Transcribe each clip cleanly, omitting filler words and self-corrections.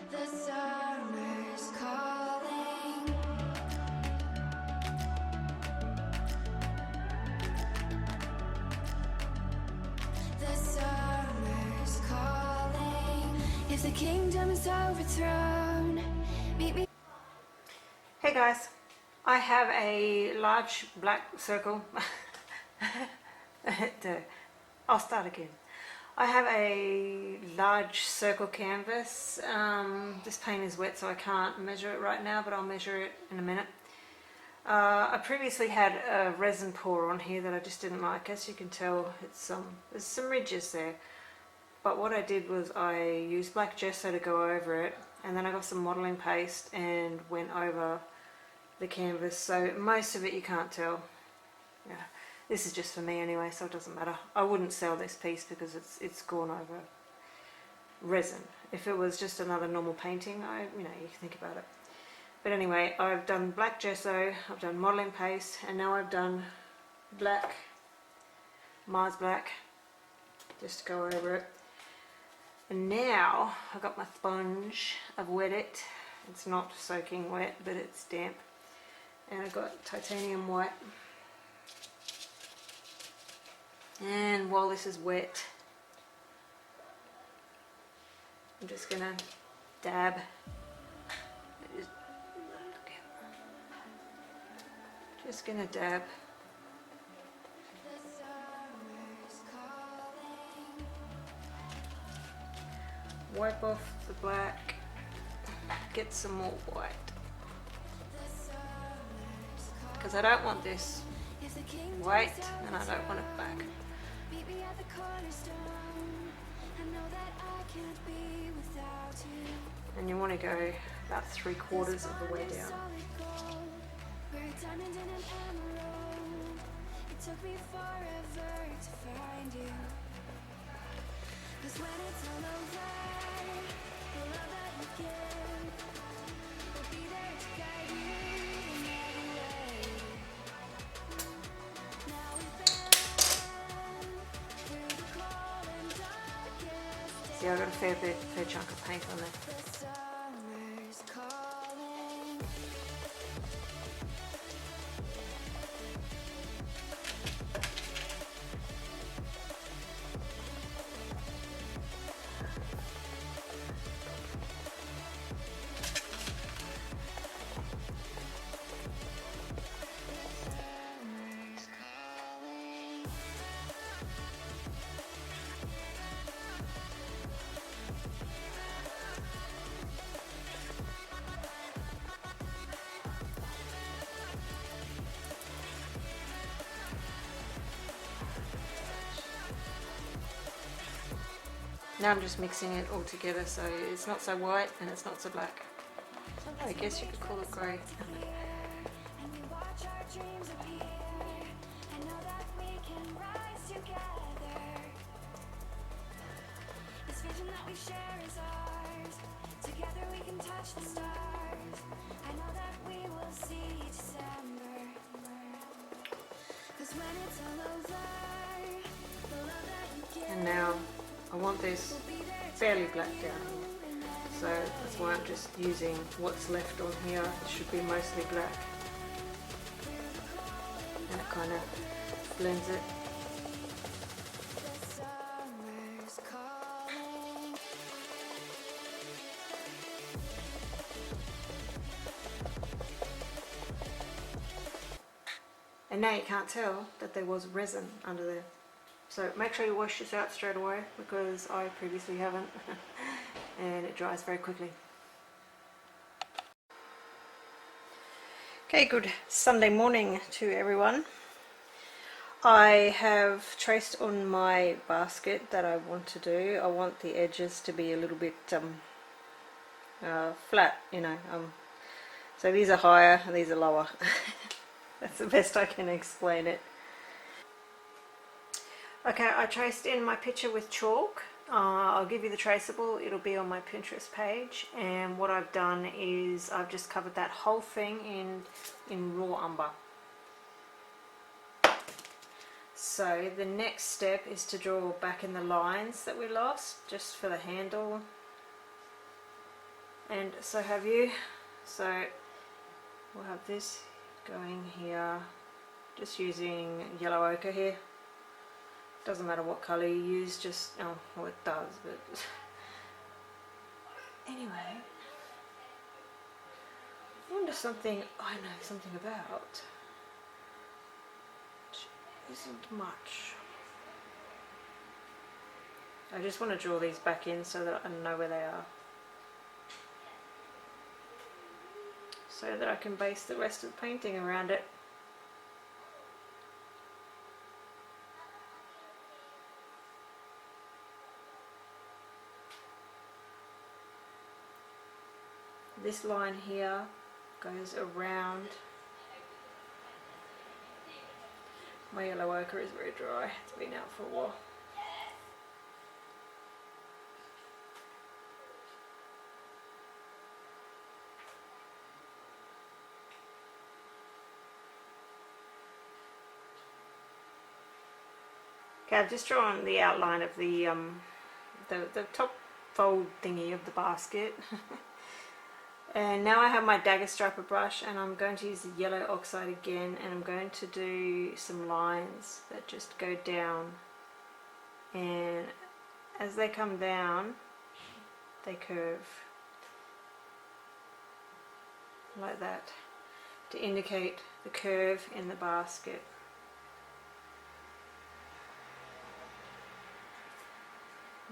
The summer's calling. The summer's calling. If the kingdom is overthrown, meet me. Hey guys, I have a large black circle. I'll start again. I have a large circle canvas. This paint is wet, so I can't measure it right now, but I'll measure it in a minute. I previously had a resin pour on here that I just didn't like. As you can tell, there's some ridges there. But what I did was I used black gesso to go over it, and then I got some modelling paste and went over the canvas, so most of it you can't tell. Yeah, this is just for me anyway, so it doesn't matter. I wouldn't sell this piece because it's gone over resin. If it was just another normal painting, you can think about it. But anyway, I've done black gesso, I've done modelling paste, and now I've done black, Mars black, just to go over it. And now I've got my sponge, I've wet it. It's not soaking wet, but it's damp. And I've got titanium white. And while this is wet, I'm just gonna dab. Just gonna dab. Wipe off the black, get some more white. Because I don't want this white and I don't want it black. And you want to go about 3/4 of the way down. See, I've got a fair chunk of paint on there. Now I'm just mixing it all together so it's not so white and it's not so black. I guess you could call it grey. And now I want this fairly black down here, so that's why I'm just using what's left on here. It should be mostly black, and it kind of blends it. And now you can't tell that there was resin under there. So make sure you wash this out straight away because I previously haven't and it dries very quickly. Okay, good Sunday morning to everyone. I have traced on my basket that I want to do. I want the edges to be a little bit flat, so these are higher and these are lower. That's the best I can explain it. Okay, I traced in my picture with chalk. I'll give you the traceable, it'll be on my Pinterest page, and what I've done is I've just covered that whole thing in raw umber. So the next step is to draw back in the lines that we lost, just for the handle. and so have you. So we'll have this going here, just using yellow ochre here. Doesn't matter what colour you use, just, oh, well it does, but anyway. I wonder something I know something about, which isn't much. I just want to draw these back in so that I know where they are, so that I can base the rest of the painting around it. This line here goes around. My yellow ochre is very dry, it's been out for a while. Okay, I've just drawn the outline of the top fold thingy of the basket. And now I have my dagger striper brush, and I'm going to use the yellow oxide again, and I'm going to do some lines that just go down, and as they come down they curve like that to indicate the curve in the basket.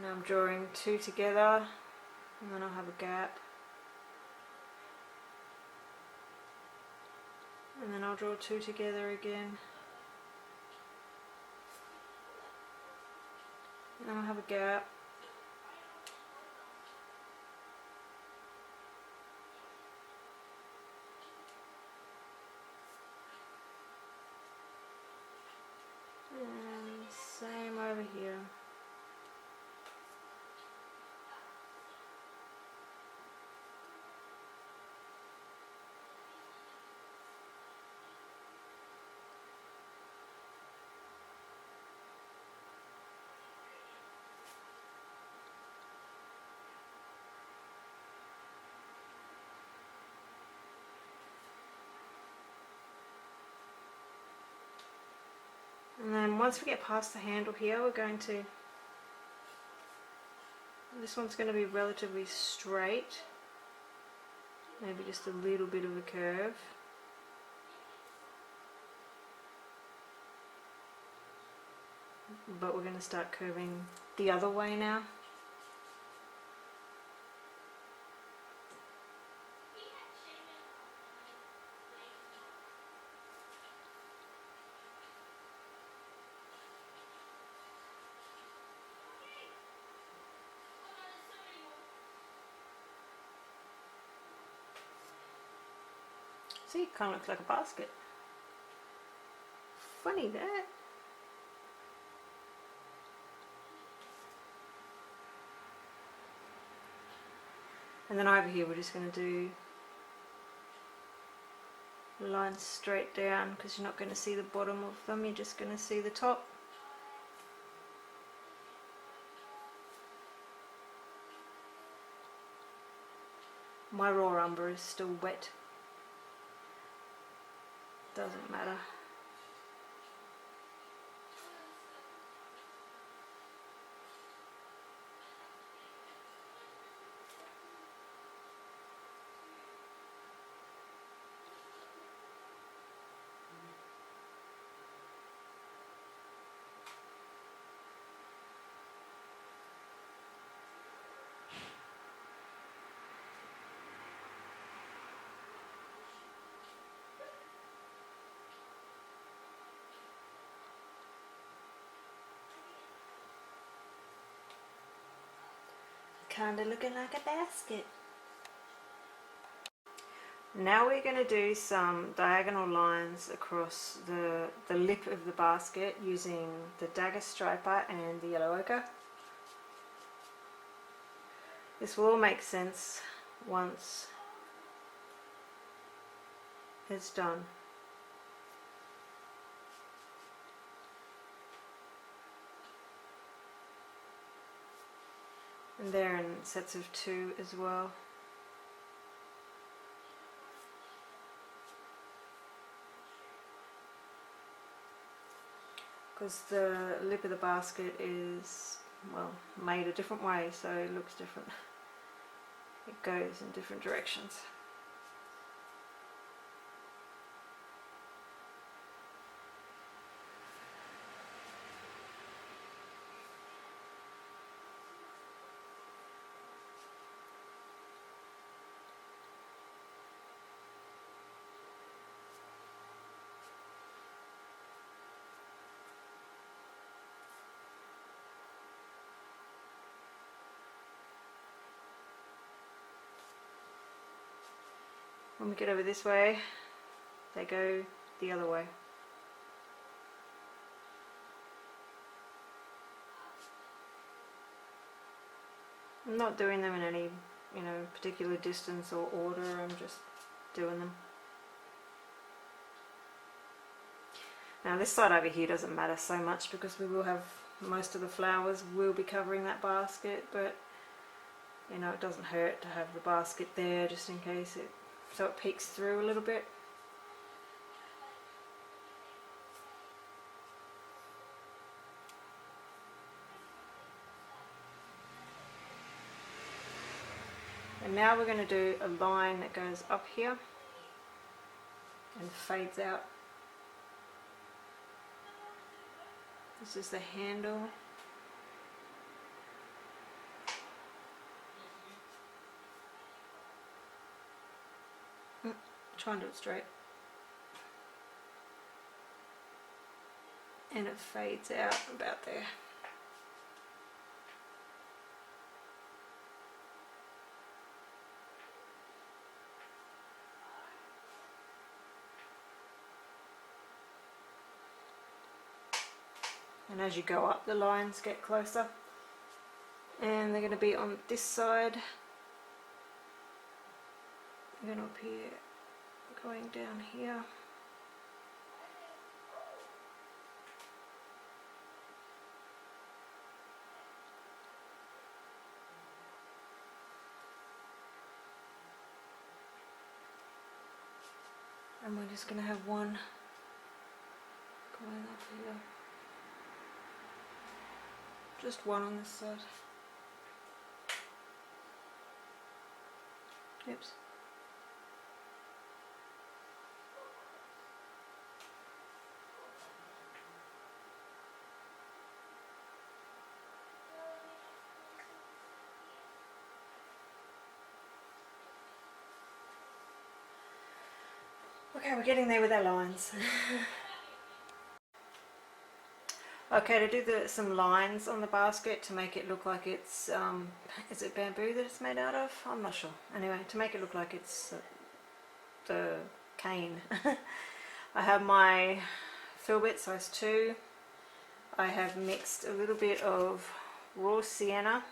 Now I'm drawing two together, and then I'll have a gap. And then I'll draw two together again. And then I'll have a gap. And same over here. And then once we get past the handle here, we're going to, this one's going to be relatively straight, maybe just a little bit of a curve. But we're going to start curving the other way now. See, it kind of looks like a basket. Funny that. And then over here we're just going to do lines straight down, because you're not going to see the bottom of them, you're just going to see the top. My raw umber is still wet. Doesn't matter. Kinda looking like a basket. Now we're going to do some diagonal lines across the lip of the basket using the dagger striper and the yellow ochre. This will all make sense once it's done. And they're in sets of two as well. because the lip of the basket is, well, made a different way, so it looks different. It goes in different directions. When we get over this way, they go the other way. I'm not doing them in any, particular distance or order, I'm just doing them. Now this side over here doesn't matter so much because we will have, most of the flowers will be covering that basket, but it doesn't hurt to have the basket there just in case so it peeks through a little bit. And now we're going to do a line that goes up here and fades out. This is the handle. Try and do it straight. And it fades out about there. And as you go up, the lines get closer. And they're going to be on this side. Then up here, going down here. And we're just going to have one going up here. Just one on this side. Oops. Okay, we're getting there with our lines. Okay, to do some lines on the basket to make it look like it's, is it bamboo that it's made out of? I'm not sure. Anyway, to make it look like it's the cane. I have my fill bit size 2. I have mixed a little bit of raw sienna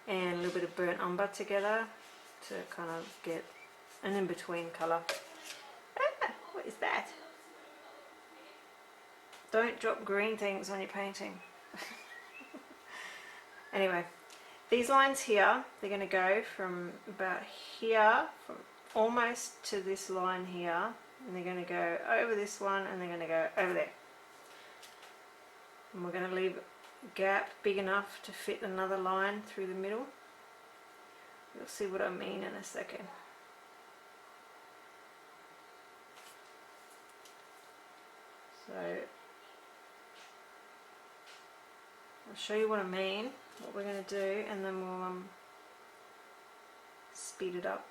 and a little bit of burnt umber together to kind of get an in-between colour. Ah, what is that? Don't drop green things when you're painting. Anyway, these lines here, they're going to go from about here, from almost to this line here, and they're going to go over this one, and they're going to go over there. And we're going to leave a gap big enough to fit another line through the middle. You'll see what I mean in a second. So I'll show you what I mean, what we're going to do, and then we'll speed it up.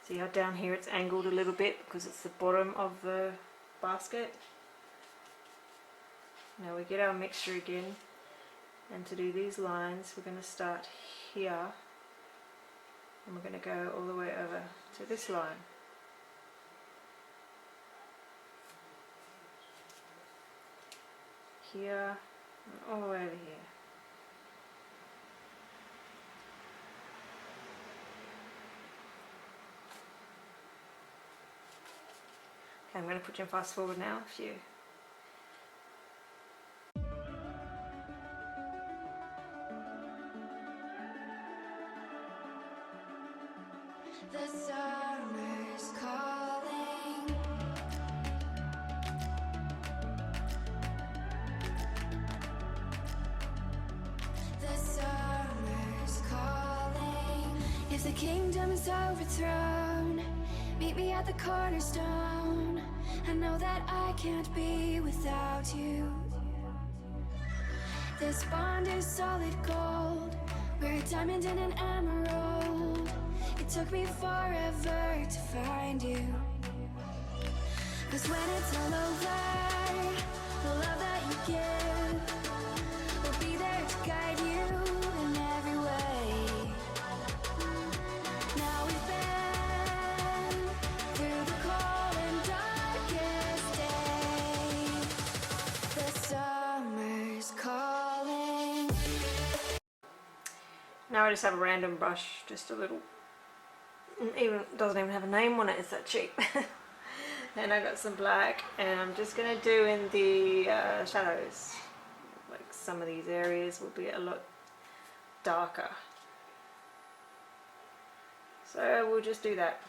See how down here it's angled a little bit because it's the bottom of the basket. Now we get our mixture again, and to do these lines we're going to start here and we're going to go all the way over to this line. Here and all the way over here. Okay, I'm going to put you in fast forward now. The summer's calling. The summer's calling. If the kingdom is overthrown, meet me at the cornerstone. I know that I can't be without you. This bond is solid gold. We're a diamond and an emerald. It took me forever to find you. 'Cause when it's all over, the love that you give will be there to guide you in every way. Now we've been through the cold and darkest day. The summer's calling. Now I just have a random brush, just a little, even doesn't even have a name on it, it's that cheap. And I got some black, and I'm just gonna do in the shadows. Like some of these areas will be a lot darker, so we'll just do that.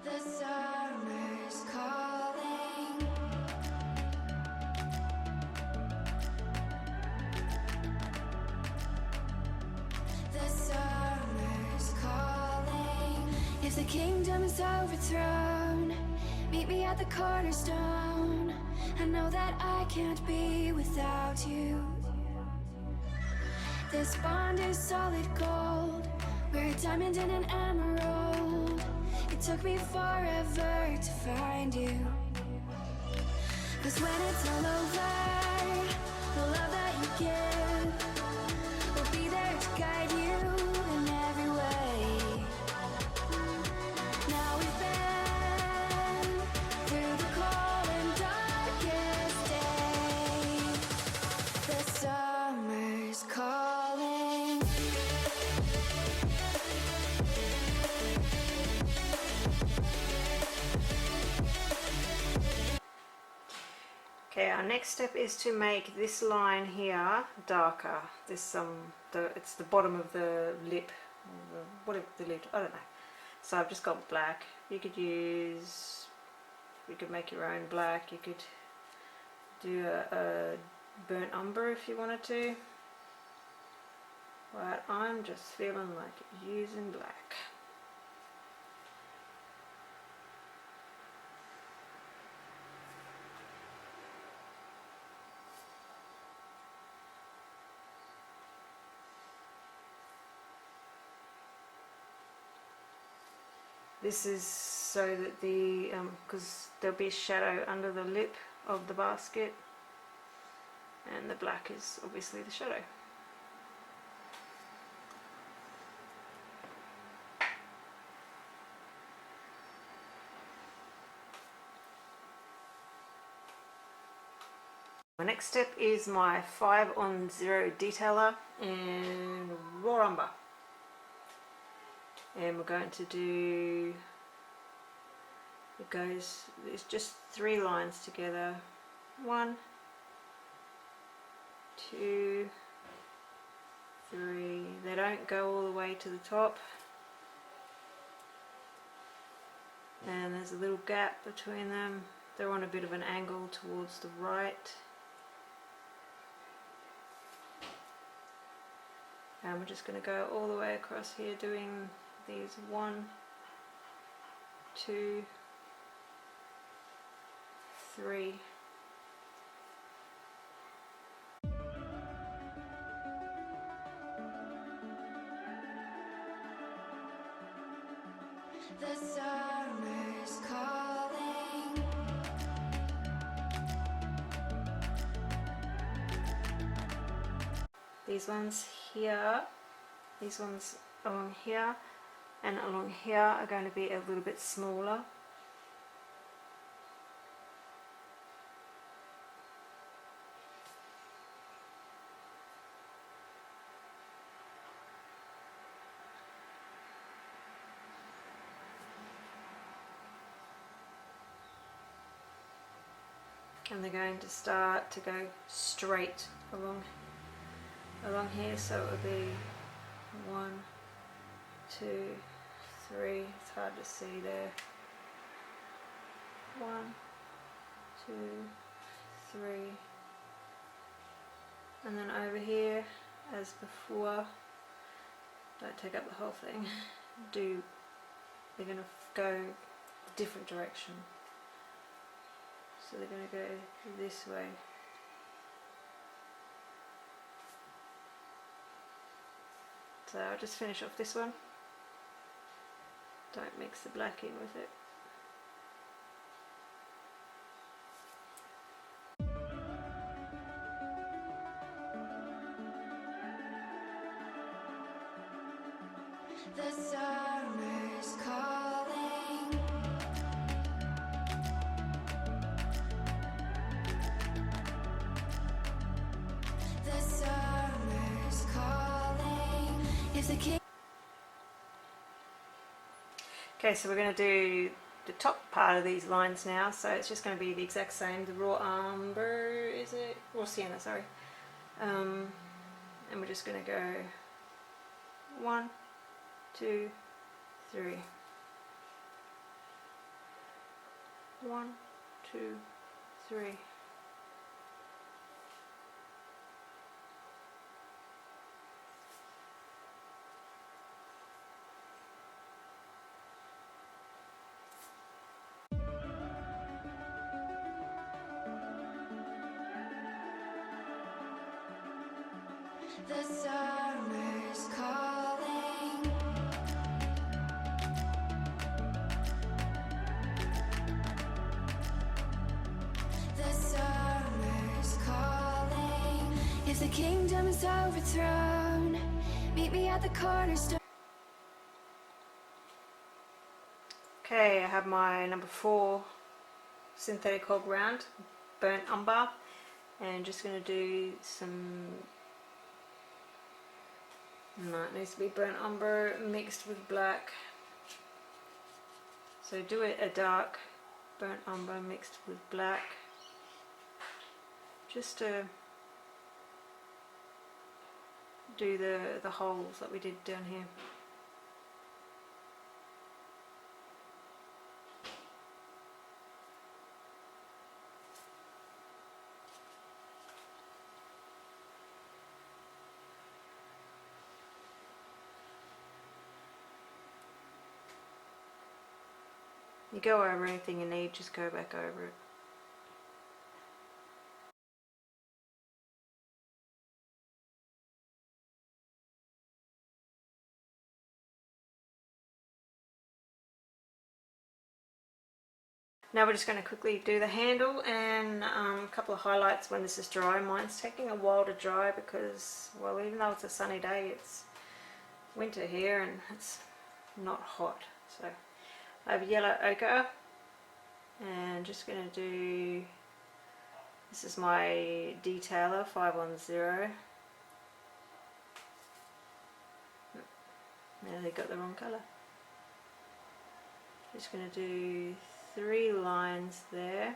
The summer's calling. The summer's calling. If the kingdom is overthrown, meet me at the cornerstone. I know that I can't be without you. This bond is solid gold. We're a diamond and an emerald. It took me forever to find you. 'Cause when it's all over, the love that you give will be there to guide you in every way. Now we've been through the cold and darkest day. The summer's calling. Okay, our next step is to make this line here darker. This it's the bottom of the lip, whatever the lid, I don't know. So I've just got black. You could make your own black. You could do a burnt umber if you wanted to. But I'm just feeling like using black. This is so that because there'll be a shadow under the lip of the basket, and the black is obviously the shadow. My next step is my 5-on-0 detailer and raw umber. And we're going to do, it's just 3 lines together. 1, 2, 3. They don't go all the way to the top. And there's a little gap between them. They're on a bit of an angle towards the right. And we're just going to go all the way across here doing these 1, 2, 3. The summer's calling. These ones here, These ones along here and along here are going to be a little bit smaller. And they're going to start to go straight along here, so it will be 1, 2, 3. It's hard to see there. 1, 2, 3, and then over here, as before, don't take up the whole thing. They're going to go a different direction. So they're going to go this way. So I'll just finish off this one. Don't mix the black in with it. The summer's calling. The summer's calling. If the king. Okay, so we're going to do the top part of these lines now. So it's just going to be the exact same. The raw umber, is it? Raw sienna, sorry. And we're just going to go 1, 2, 3. 1, 2, 3. The summer's calling. The summer's calling. If the kingdom is overthrown, meet me at the cornerstone. Okay, I have my number 4 synthetic hog round, burnt umber, and just going to do some. No, it needs to be burnt umber mixed with black. So do it a dark burnt umber mixed with black, just to do the holes that we did down here. You go over anything you need, just go back over it. Now we're just going to quickly do the handle and a couple of highlights when this is dry. Mine's taking a while to dry because, well, even though it's a sunny day, it's winter here and it's not hot. So I have yellow ochre. And just going to do, this is my detailer 510. Now they got the wrong colour. Just going to do 3 lines there.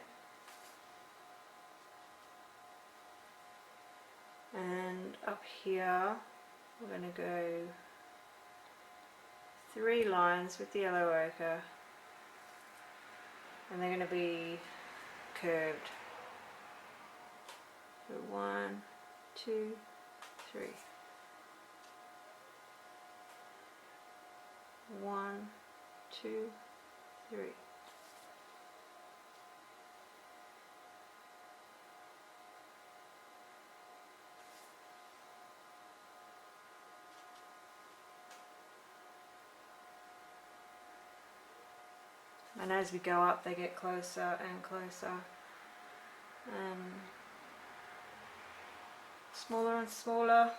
And up here we're going to go 3 lines with the yellow ochre. And they're going to be curved. So 1, 2, 3. 1, 2, 3. And as we go up, they get closer and closer, and smaller and smaller.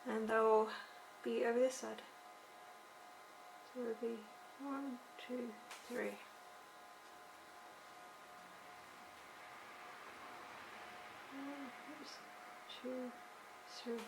and they'll be over this side. So it'll be 1, 2, 3. 1, 2, 3. 1, 2, 3.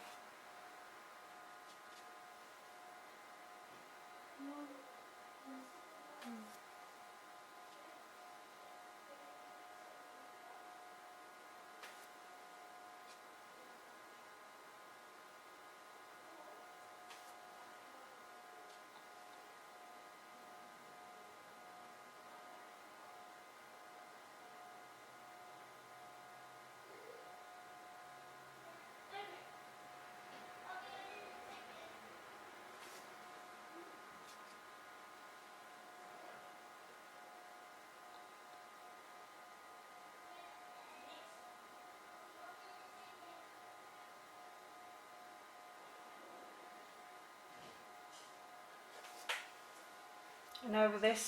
And over this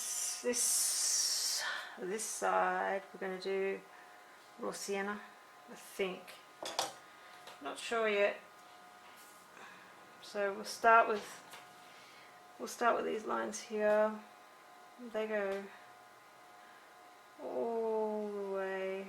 side, we're going to do raw sienna, I think. Not sure yet. So we'll start with these lines here. They go all the way.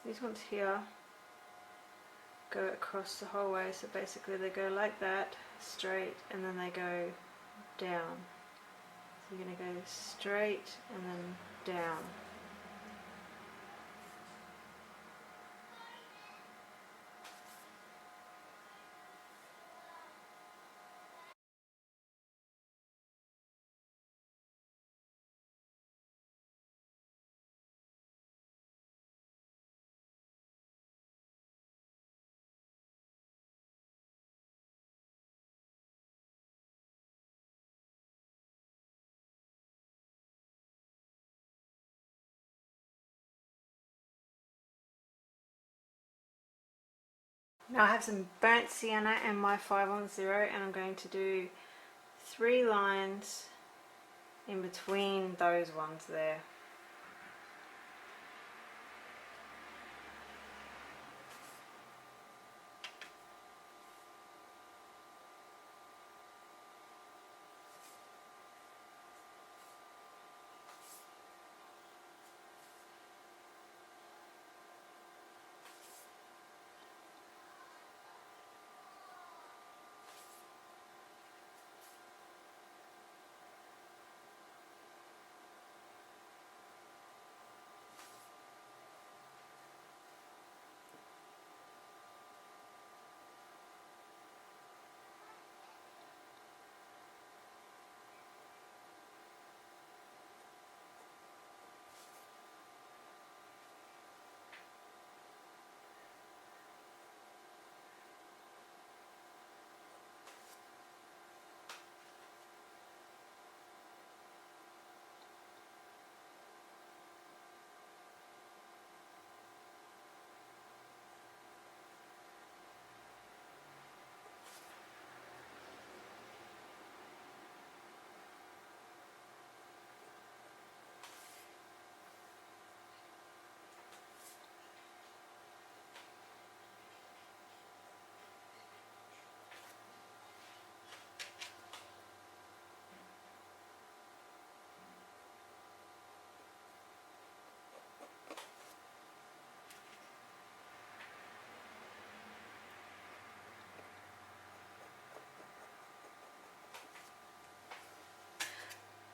These ones here go across the whole way, so basically they go like that, straight, and then they go down. So you're going to go straight and then down. Now I have some burnt sienna and my 510, and I'm going to do 3 lines in between those ones there.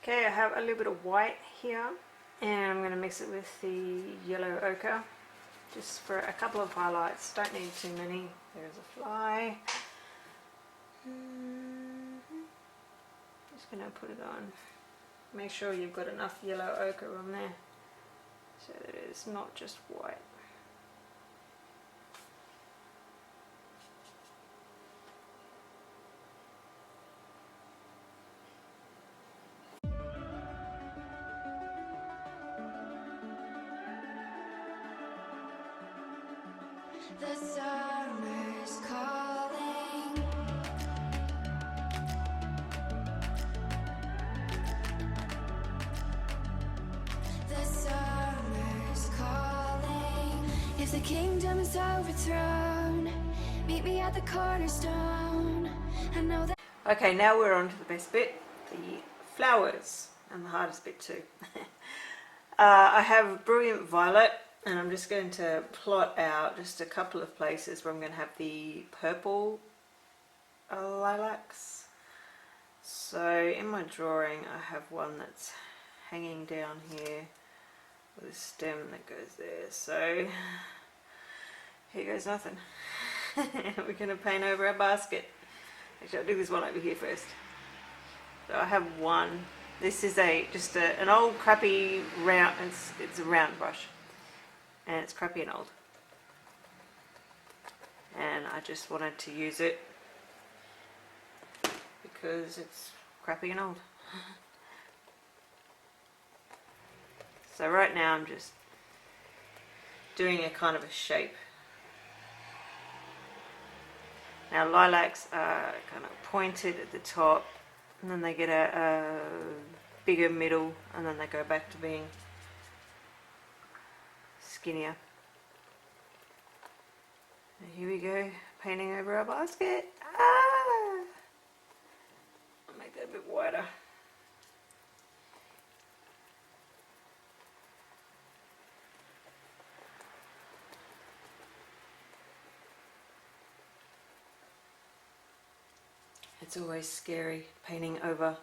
Okay, I have a little bit of white here, and I'm going to mix it with the yellow ochre just for a couple of highlights. Don't need too many. There's a fly. Just going to put it on. Make sure you've got enough yellow ochre on there so that it's not just white. The summer's calling. The summer's calling. If the kingdom is overthrown, meet me at the cornerstone. I know that. Okay, now we're on to the best bit, the flowers, and the hardest bit too. I have Brilliant Violet, and I'm just going to plot out just a couple of places where I'm going to have the purple lilacs. So in my drawing I have one that's hanging down here with a stem that goes there. So here goes nothing. We're going to paint over our basket. Actually, I'll do this one over here first. So I have one. This is just an old crappy round, it's a round brush. And it's crappy and old. And I just wanted to use it because it's crappy and old. So right now I'm just doing a kind of a shape. Now lilacs are kind of pointed at the top, and then they get a bigger middle, and then they go back to being skinnier. And here we go, painting over our basket. I'll make that a bit wider. It's always scary painting over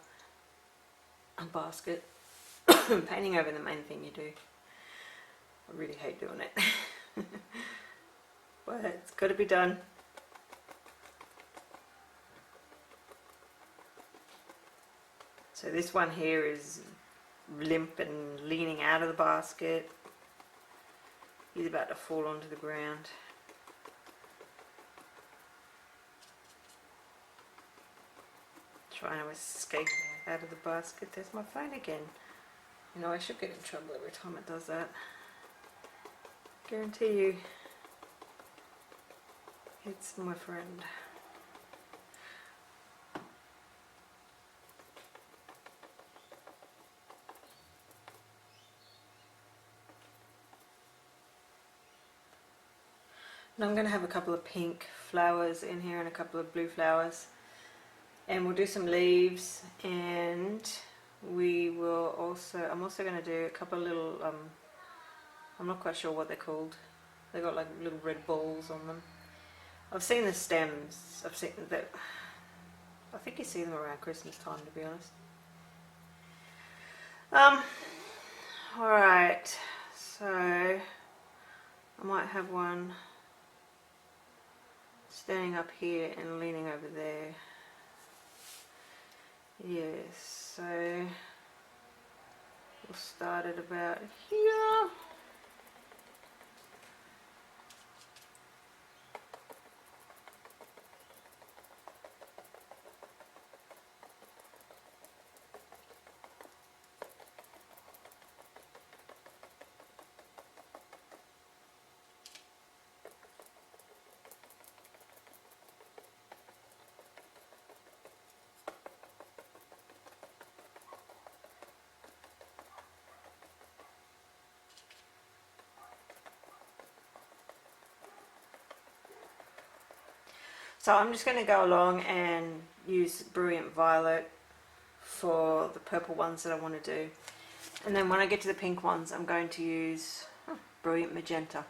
a basket. Painting over the main thing you do. I really hate doing it. But it's got to be done. So this one here is limp and leaning out of the basket. He's about to fall onto the ground. Trying to escape out of the basket. There's my phone again. You know, I should get in trouble every time it does that. Guarantee you it's my friend. Now I'm going to have a couple of pink flowers in here and a couple of blue flowers. And we'll do some leaves, and we will also, I'm also going to do a couple of little, I'm not quite sure what they're called. They've got like little red balls on them. I've seen the stems, I've seen that, I think you see them around Christmas time, to be honest. Alright, so I might have one standing up here and leaning over there. Yes, so we'll start at about here. So I'm just going to go along and use Brilliant Violet for the purple ones that I want to do. And then when I get to the pink ones, I'm going to use Brilliant Magenta.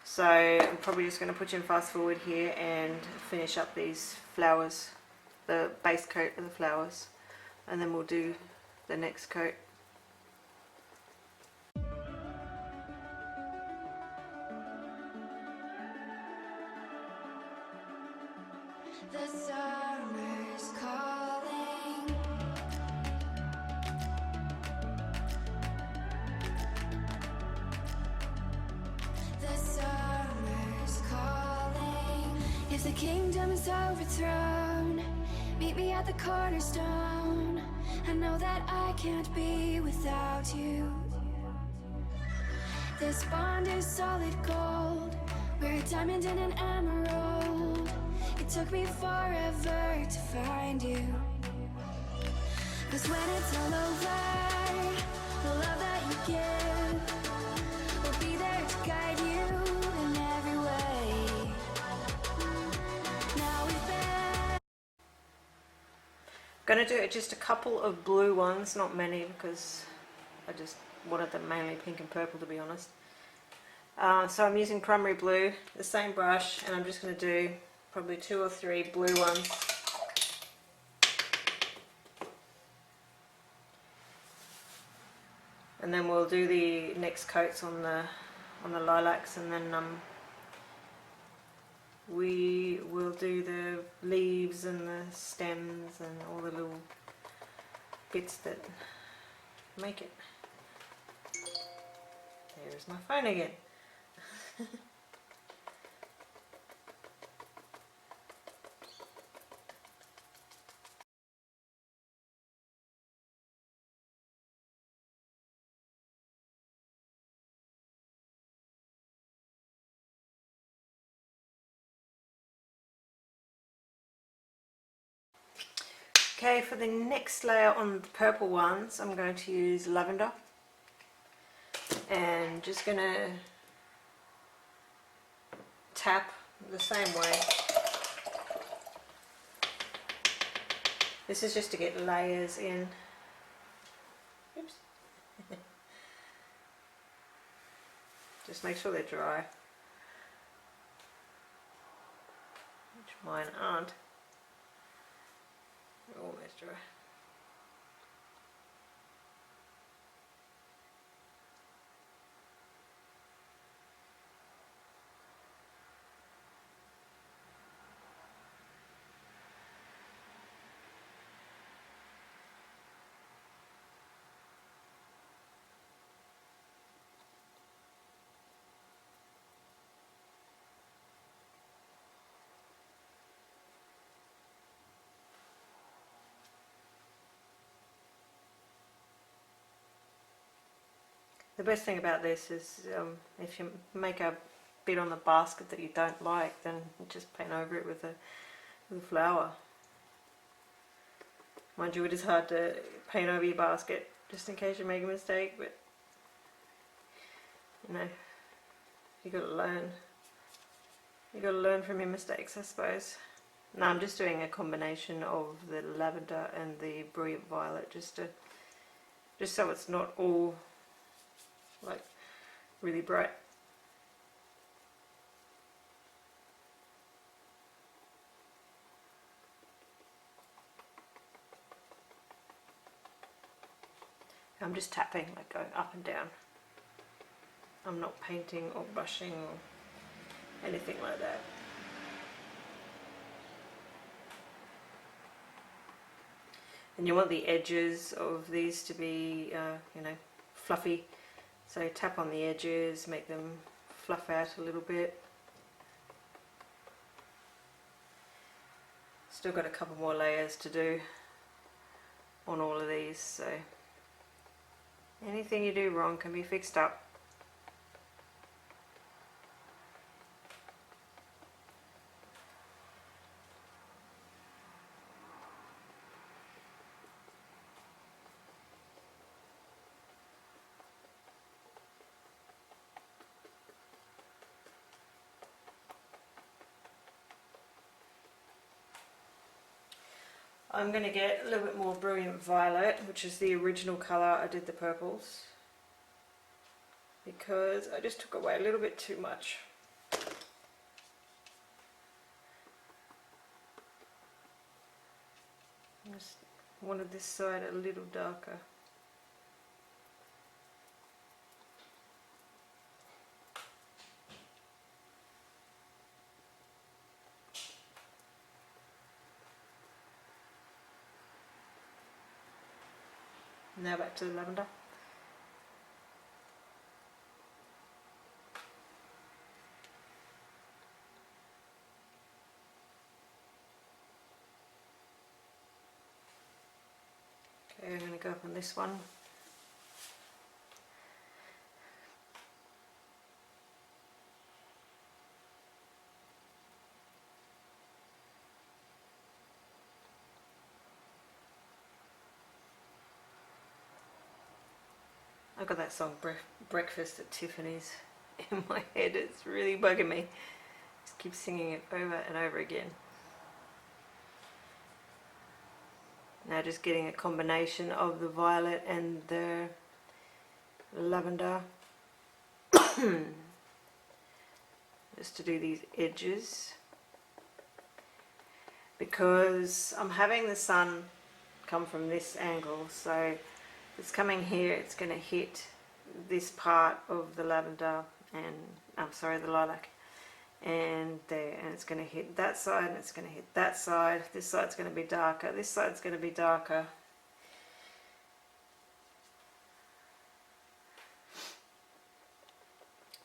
So I'm probably just going to put you in fast forward here and finish up these flowers, the base coat of the flowers. And then we'll do the next coat. The summer's calling. The summer's calling. If the kingdom is overthrown, meet me at the cornerstone. I know that I can't be without you. This bond is solid gold. We're a diamond and an emerald. It took me forever to find you. 'Cause when it's all over, the love that you give will be there to guide you in every way. Now we've been. Gonna do just a couple of blue ones, not many, because I just wanted them mainly pink and purple, to be honest. So I'm using primary blue, the same brush, and I'm just going to do probably 2 or 3 blue ones. And then we'll do the next coats on the lilacs, and then we will do the leaves and the stems and all the little bits that make it. There's my phone again. Okay, for the next layer on the purple ones, I'm going to use lavender, and just going to tap the same way. This is just to get layers in. Oops. Just make sure they're dry, which mine aren't. They're almost dry. The best thing about this is if you make a bit on the basket that you don't like, then you just paint over it with a flower. Mind you, it is hard to paint over your basket just in case you make a mistake, but you know, you got to learn. You got to learn from your mistakes, I suppose. Now I'm just doing a combination of the lavender and the brilliant violet, just so it's not all like really bright. I'm just tapping, like going up and down. I'm not painting or brushing or anything like that. And you want the edges of these to be, you know, fluffy. So tap on the edges, make them fluff out a little bit. Still got a couple more layers to do on all of these, so anything you do wrong can be fixed up. I'm going to get a little bit more brilliant violet, which is the original colour I did the purples, because I just took away a little bit too much. I just wanted this side a little darker. Now back to the lavender. Okay, I'm going to go up on this one. that song Breakfast at Tiffany's in my head. It's really bugging me. Just keep singing it over and over again. Now just getting a combination of the violet and the lavender just to do these edges, because I'm having the sun come from this angle, so it's coming here, it's going to hit this part of the lavender and the lilac and there, and it's going to hit that side and it's going to hit that side. This side's going to be darker, this side's going to be darker.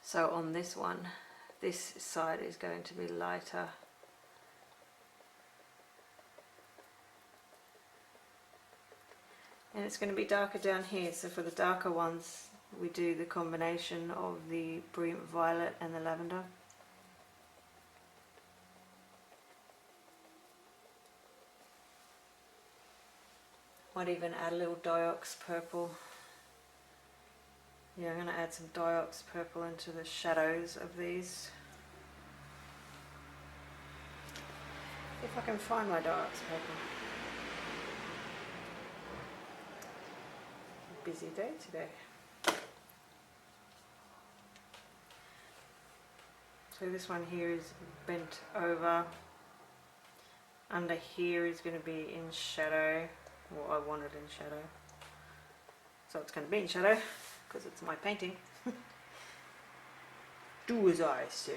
So on this one, this side is going to be lighter. And it's going to be darker down here, so for the darker ones we do the combination of the brilliant violet and the lavender. Might even add a little Diox Purple. Yeah, I'm going to add some Diox Purple into the shadows of these. If I can find my Diox Purple. Busy day today. So this one here is bent over. Under here is going to be in shadow. Well, I want it in shadow. So it's going to be in shadow because it's my painting. Do as I say.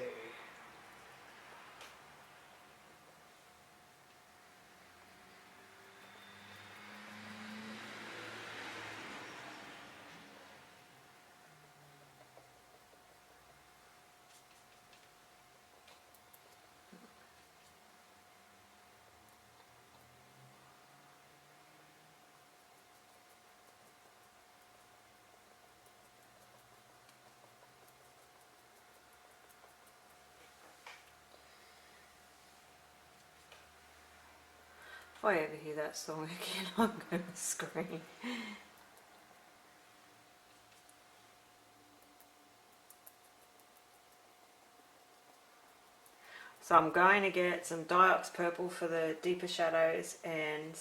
If I ever hear that song again, I'm going to scream. So I'm going to get some Diox Purple for the deeper shadows and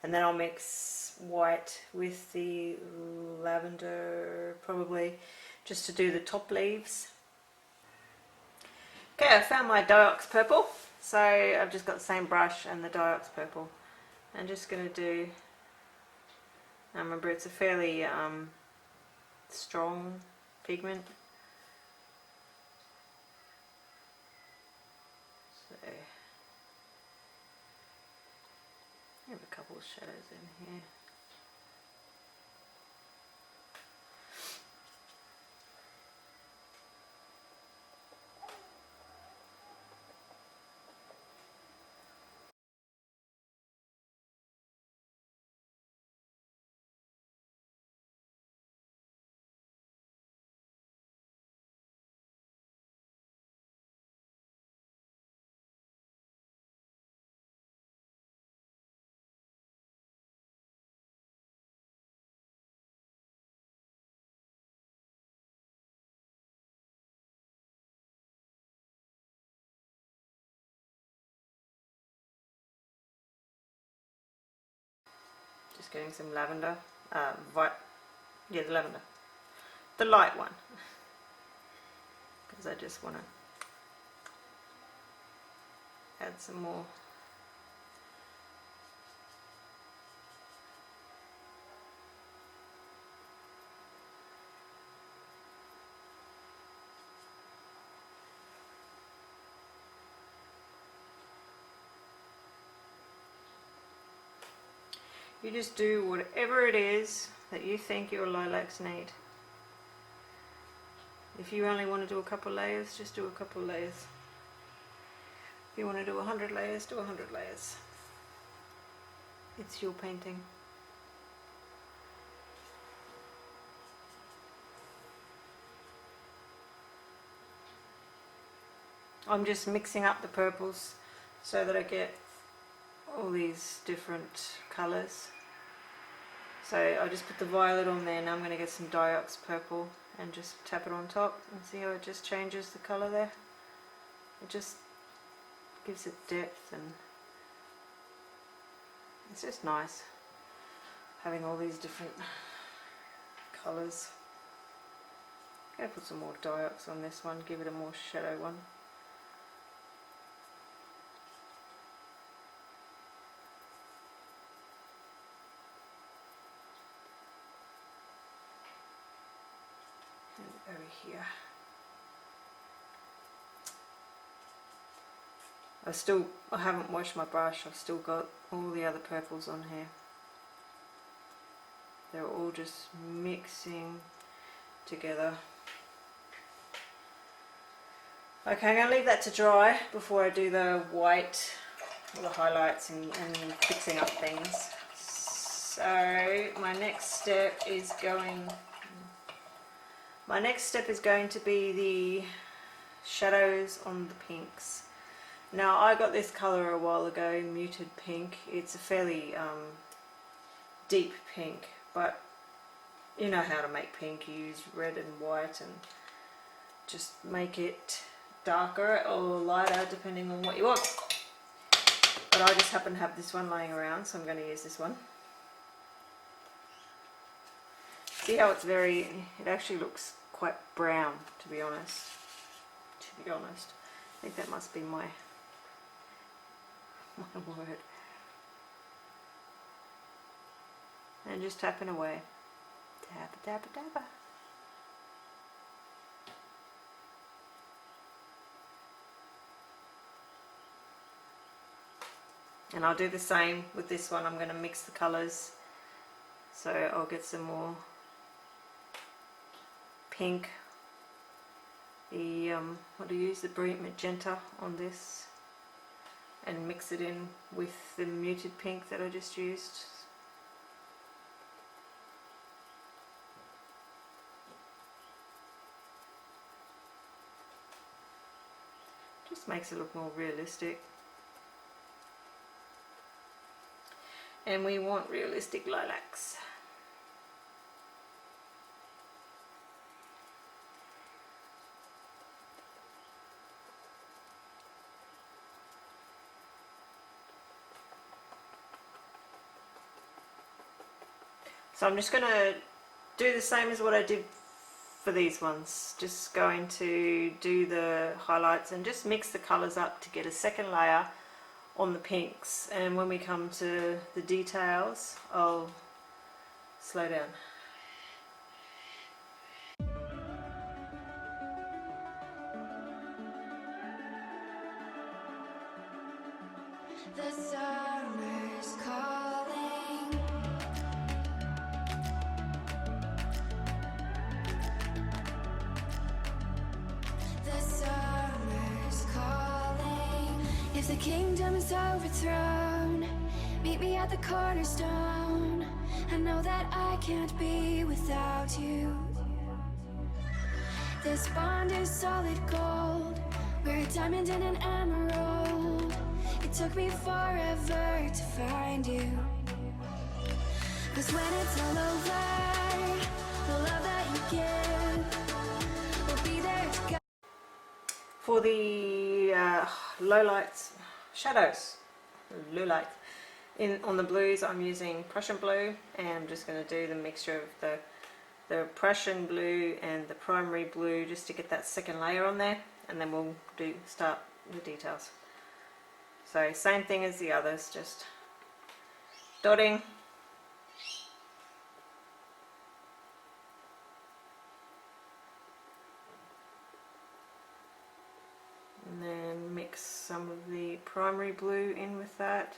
and then I'll mix white with the lavender probably, just to do the top leaves. Okay, I found my Diox Purple. So I've just got the same brush and the Diox Purple. I'm just going to do, remember it's a fairly strong pigment. So I have a couple of shadows in here. Just getting some lavender, the lavender, the light one, because I just want to add some more. You just do whatever it is that you think your lilacs need. If you only want to do a couple layers, just do a couple layers. If you want to do 100 layers, do 100 layers. It's your painting. I'm just mixing up the purples so that I get all these different colours. So I just put the violet on there. Now I'm going to get some Diox Purple and just tap it on top and see how it just changes the colour there. It just gives it depth, and it's just nice having all these different colours. I'm going to put some more Diox on this one, give it a more shadow one. And over here. I haven't washed my brush, I've still got all the other purples on here. They're all just mixing together. Okay, I'm going to leave that to dry before I do the white, all the highlights and fixing up things. So my next step is going to be the shadows on the pinks. Now I got this colour a while ago, muted pink. It's a fairly deep pink, but you know how to make pink. You use red and white and just make it darker or lighter depending on what you want. But I just happen to have this one laying around, so I'm going to use this one. See how it's it actually looks quite brown, to be honest. I think that must be my word. And just tapping away. Tappa, tappa, tappa. And I'll do the same with this one. I'm going to mix the colours. So I'll get some more pink. What do you use? The brilliant magenta on this. And mix it in with the muted pink that I just used. Just makes it look more realistic. And we want realistic lilacs. So I'm just going to do the same as what I did for these ones. Just going to do the highlights and just mix the colours up to get a second layer on the pinks. And when we come to the details, I'll slow down. The summer's calling. The summer's calling. If the kingdom is overthrown, meet me at the cornerstone. I know that I can't be without you. This bond is solid gold. We're a diamond and an emerald. It took me forever to find you. 'Cause when it's all over, the love that you give will be there to guide. For the low lights, shadows, low light, on the blues, I'm using Prussian Blue, and I'm just going to do the mixture of the Prussian Blue and the primary blue just to get that second layer on there, and then we'll start the details. So same thing as the others, just dotting. And then mix some of the primary blue in with that.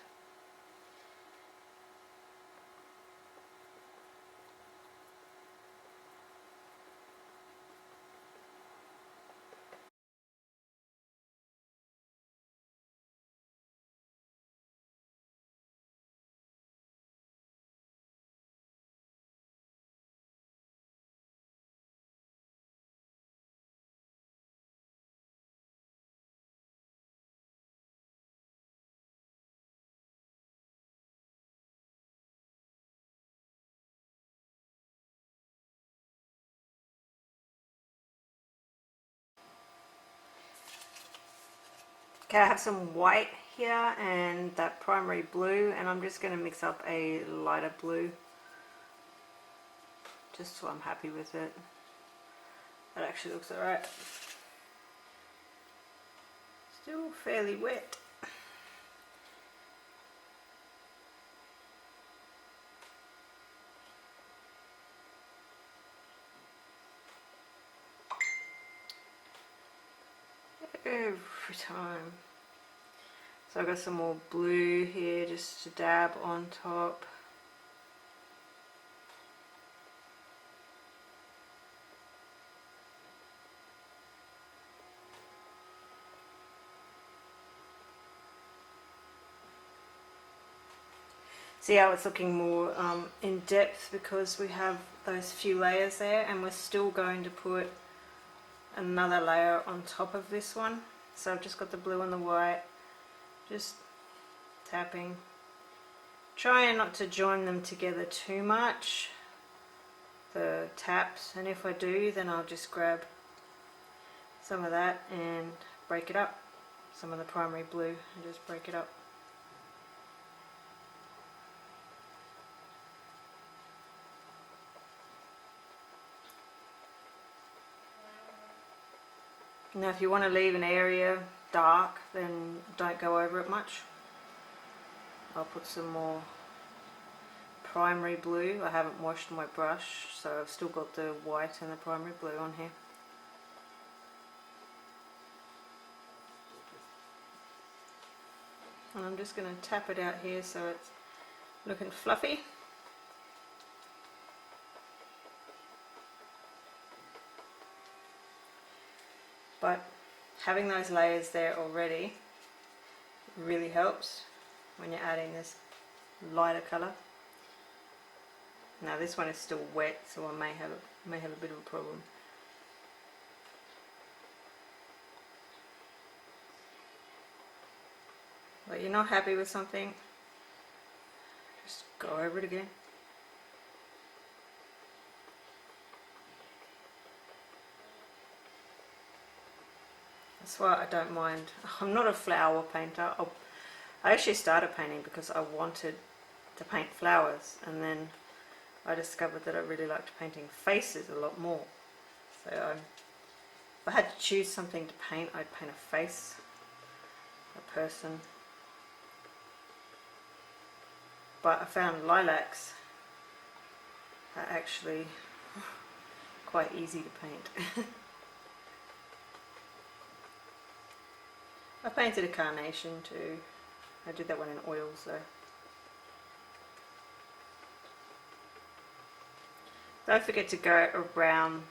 Okay, I have some white here and that primary blue, and I'm just going to mix up a lighter blue just so I'm happy with it. That actually looks alright. Still fairly wet. Every time. So I've got some more blue here just to dab on top. See how it's looking more in depth because we have those few layers there, and we're still going to put another layer on top of this one. So I've just got the blue and the white, just tapping, trying not to join them together too much, the taps, and if I do then I'll just grab some of that and break it up, some of the primary blue, and just break it up. Now if you want to leave an area dark, then don't go over it much. I'll put some more primary blue. I haven't washed my brush, so I've still got the white and the primary blue on here. And I'm just going to tap it out here so it's looking fluffy. But having those layers there already really helps when you're adding this lighter colour. Now this one is still wet, so I may have a bit of a problem. But you're not happy with something, just go over it again. That's why I don't mind. I'm not a flower painter. I actually started painting because I wanted to paint flowers, and then I discovered that I really liked painting faces a lot more. So if I had to choose something to paint, I'd paint a face, a person. But I found lilacs are actually quite easy to paint. I painted a carnation too. I did that one in oils though. Don't forget to go around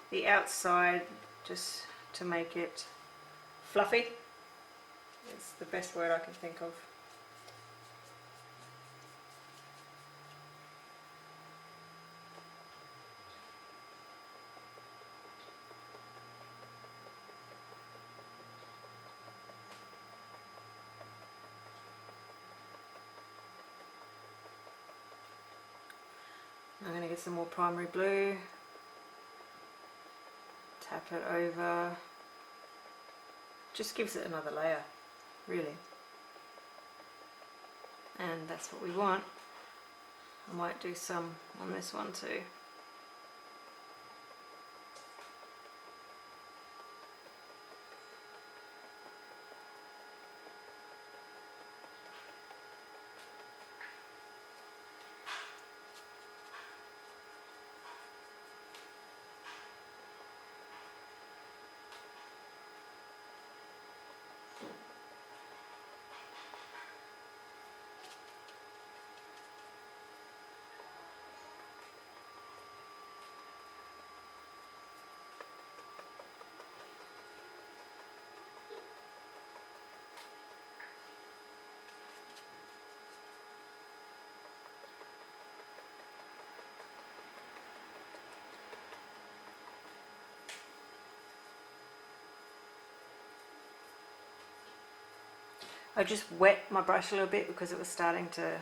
the outside just to make it fluffy. It's the best word I can think of. I'm going to get some more primary blue, tap it over, just gives it another layer really, and that's what we want. I might do some on this one too. I just wet my brush a little bit because it was starting to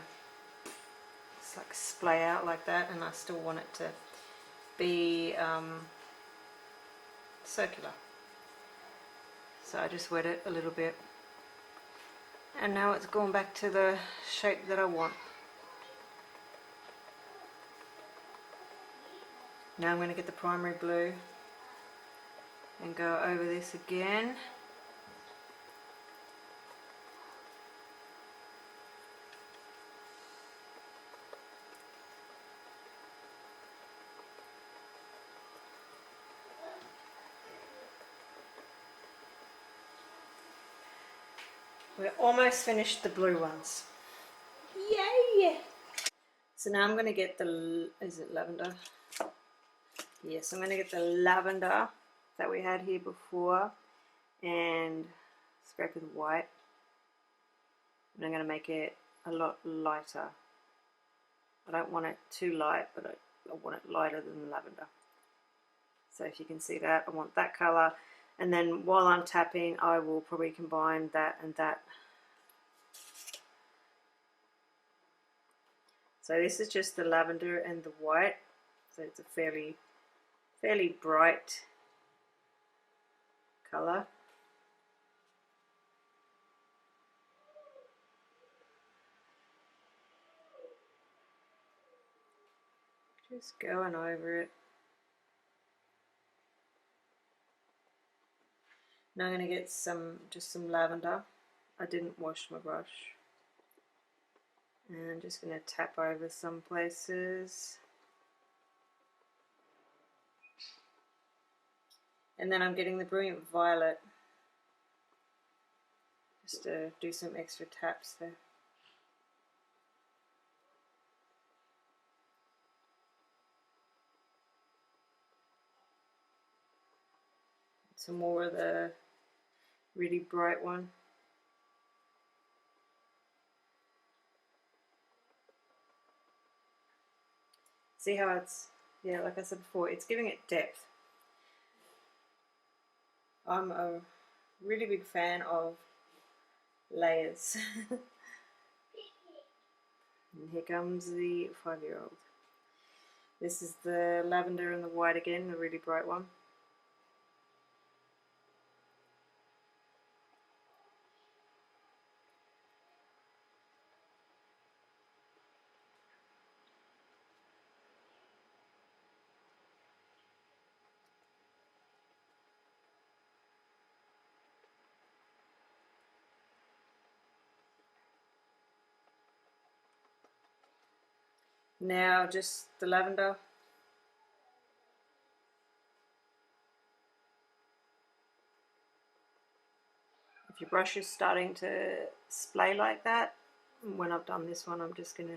like splay out like that, and I still want it to be circular. So I just wet it a little bit. And now it's gone back to the shape that I want. Now I'm going to get the primary blue and go over this again. We're almost finished the blue ones. Yay! So now I'm going to get the, is it lavender? Yes, I'm going to get the lavender that we had here before and scrape with white. And I'm going to make it a lot lighter. I don't want it too light, but I want it lighter than the lavender. So if you can see that, I want that colour. And then while I'm tapping, I will probably combine that and that. So this is just the lavender and the white. So it's a fairly bright colour. Just going over it. Now I'm going to get just some lavender. I didn't wash my brush. And I'm just going to tap over some places. And then I'm getting the brilliant violet just to do some extra taps there. Some more of the really bright one. See how it's, yeah, like I said before, it's giving it depth. I'm a really big fan of layers. And here comes the 5-year-old. This is the lavender and the white again, the really bright one. Now just the lavender. If your brush is starting to splay like that, when I've done this one, I'm just going to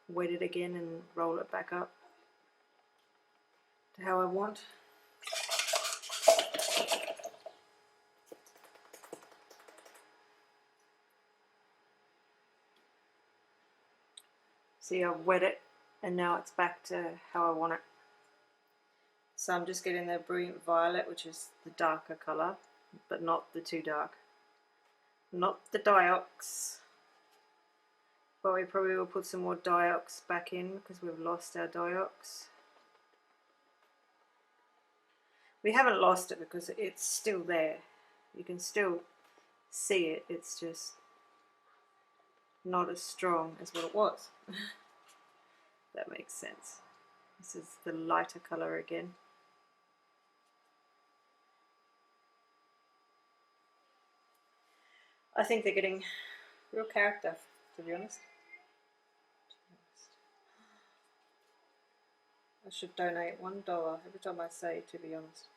wet it again and roll it back up to how I want. See, I've wet it and now it's back to how I want it. So I'm just getting the brilliant violet, which is the darker colour, but not the too dark. Not the Diox, but we probably will put some more Diox back in because we've lost our Diox. We haven't lost it because it's still there. You can still see it, it's just not as strong as what it was. That makes sense. This is the lighter colour again. I think they're getting real character, to be honest. I should donate $1 every time I say to be honest.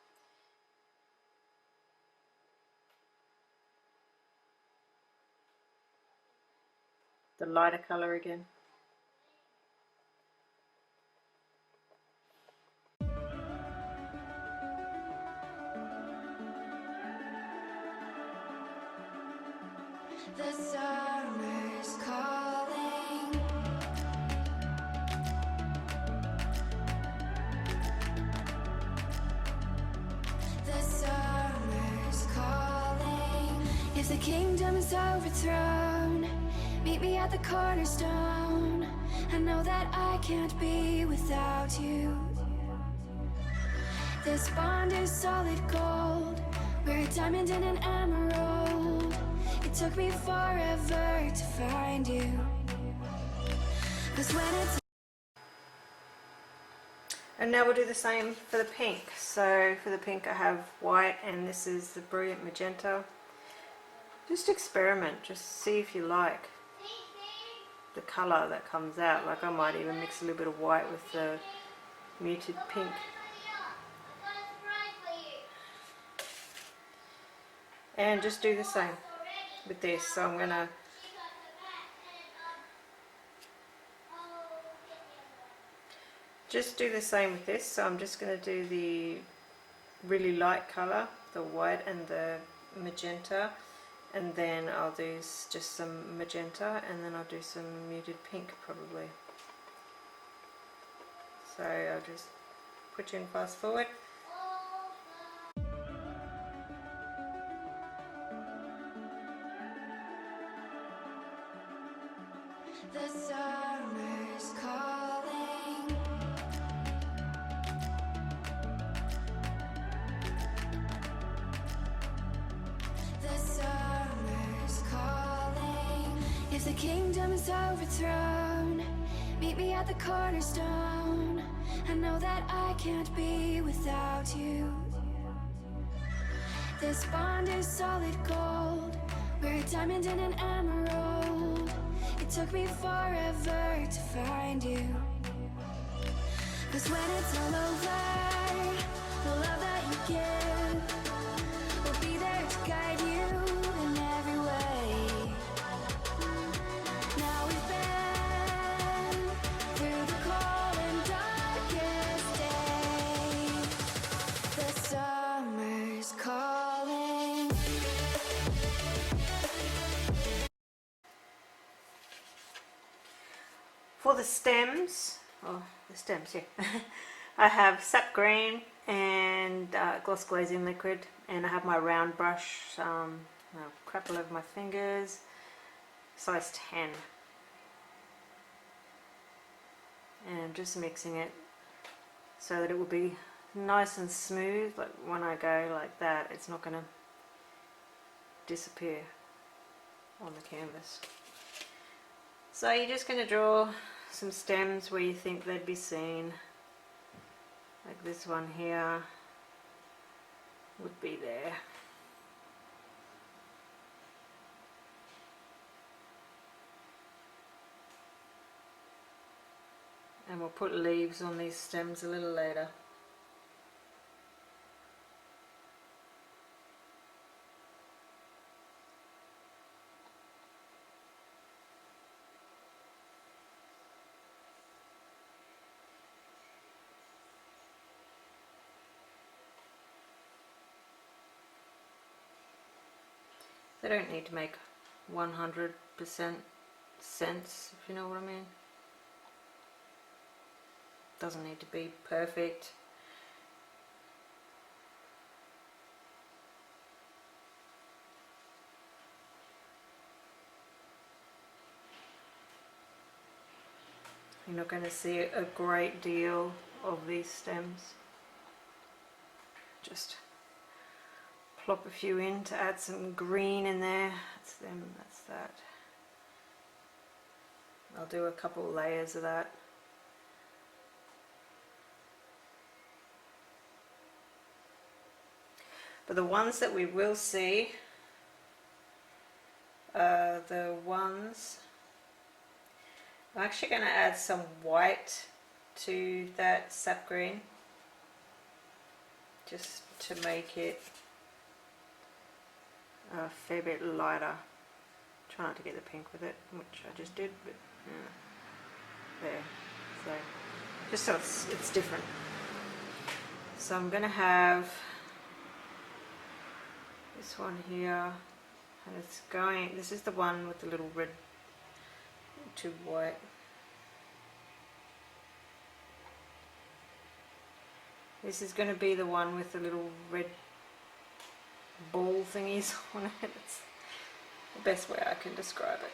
The lighter colour again. The summer's calling. The summer's calling. If the kingdom is overthrown, meet me at the cornerstone. I know that I can't be without you. This bond is solid gold. We're a a diamond and an emerald. It took me forever to find you. 'Cause when it's And now we'll do the same for the pink. So for the pink I have white, and this is the Brilliant Magenta. Just experiment, just see if you like the colour that comes out. Like I might even mix a little bit of white with the muted pink. And just do the same with this. So I'm gonna just do the same with this. So I'm just gonna do the really light colour, the white and the magenta, and then I'll do just some magenta, and then I'll do some muted pink probably. So I'll just put you in fast forward. the summer's calling. The summer's calling. If the kingdom is overthrown, meet me at the cornerstone. I know that I can't be without you. This bond is solid gold. We're a diamond and an emerald. It took me forever to find you. 'Cause when it's all over, the love that you give will be there to guide you in every way. Now we've been through the cold and darkest day. The summer's calling. For the stems, yeah, I have Sap Green and gloss glazing liquid, and I have my round brush. I'll crap all over my fingers, size 10, and I'm just mixing it so that it will be nice and smooth. Like when I go like that, it's not going to disappear on the canvas. So you're just going to draw some stems where you think they'd be seen. Like this one here would be there. And we'll put leaves on these stems a little later. They don't need to make 100% sense, if you know what I mean. Doesn't need to be perfect. You're not going to see a great deal of these stems. Just plop a few in to add some green in there. That's them, that's that. I'll do a couple layers of that. But the ones that we will see are the ones, I'm actually going to add some white to that sap green just to make it a fair bit lighter. Try not to get the pink with it, which I just did, but yeah. There. So just so it's different. So I'm going to have this one here, and it's going, this is the one with the little red to white. This is going to be the one with the little red ball thingies on it. It's the best way I can describe it.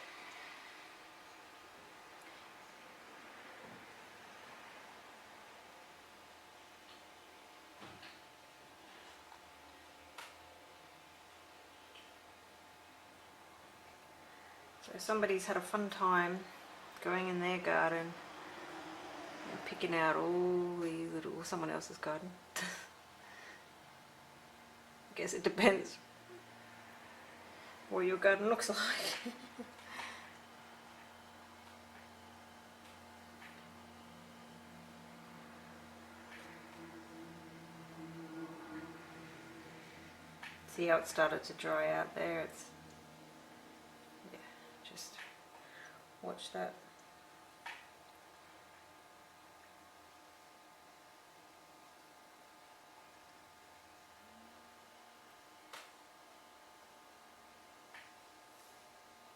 So somebody's had a fun time going in their garden and picking out all these little, someone else's garden. I guess it depends what your garden looks like. See how it started to dry out there? It's, yeah, just watch that.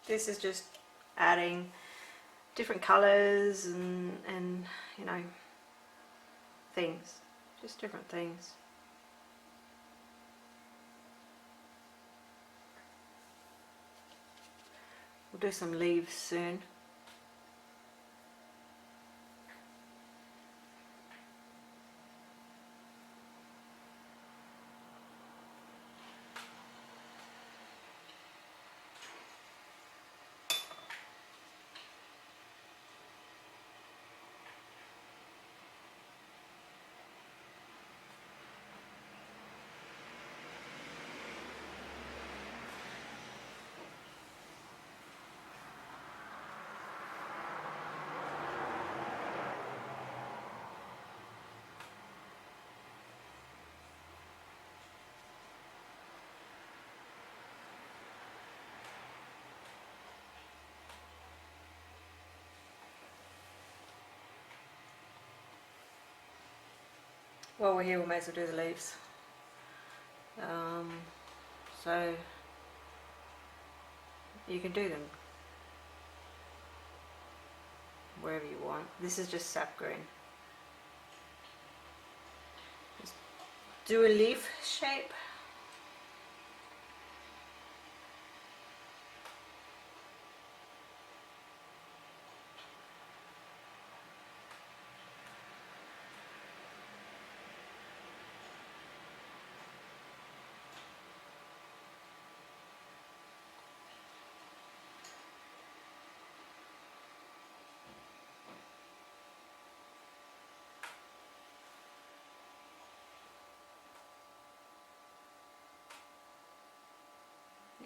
This is just adding different colours and you know, things, just different things. We'll do some leaves soon. While we're here, we may as well do the leaves. So you can do them wherever you want. This is just sap green. Just do a leaf shape.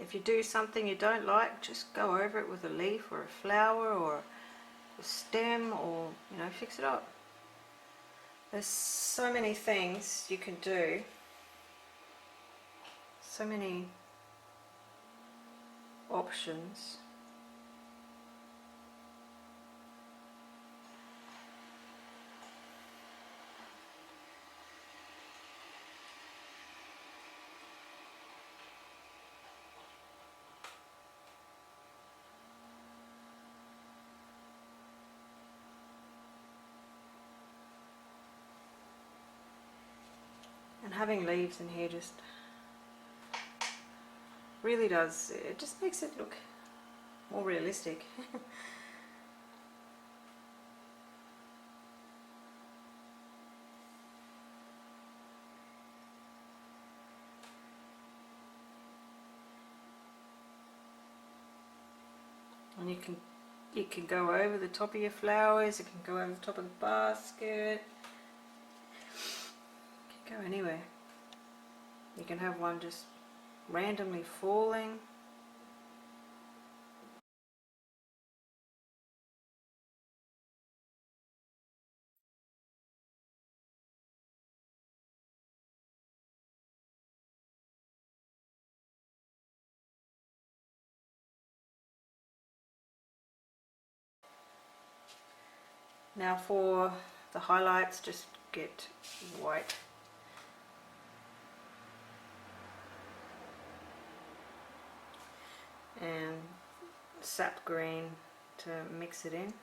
If you do something you don't like, just go over it with a leaf or a flower or a stem, or you know, fix it up. There's so many things you can do, so many options. And having leaves in here just really does, it just makes it look more realistic. And it can go over the top of your flowers, it can go over the top of the basket. Go anywhere. You can have one just randomly falling. Now for the highlights, just get white. And sap green to mix it in,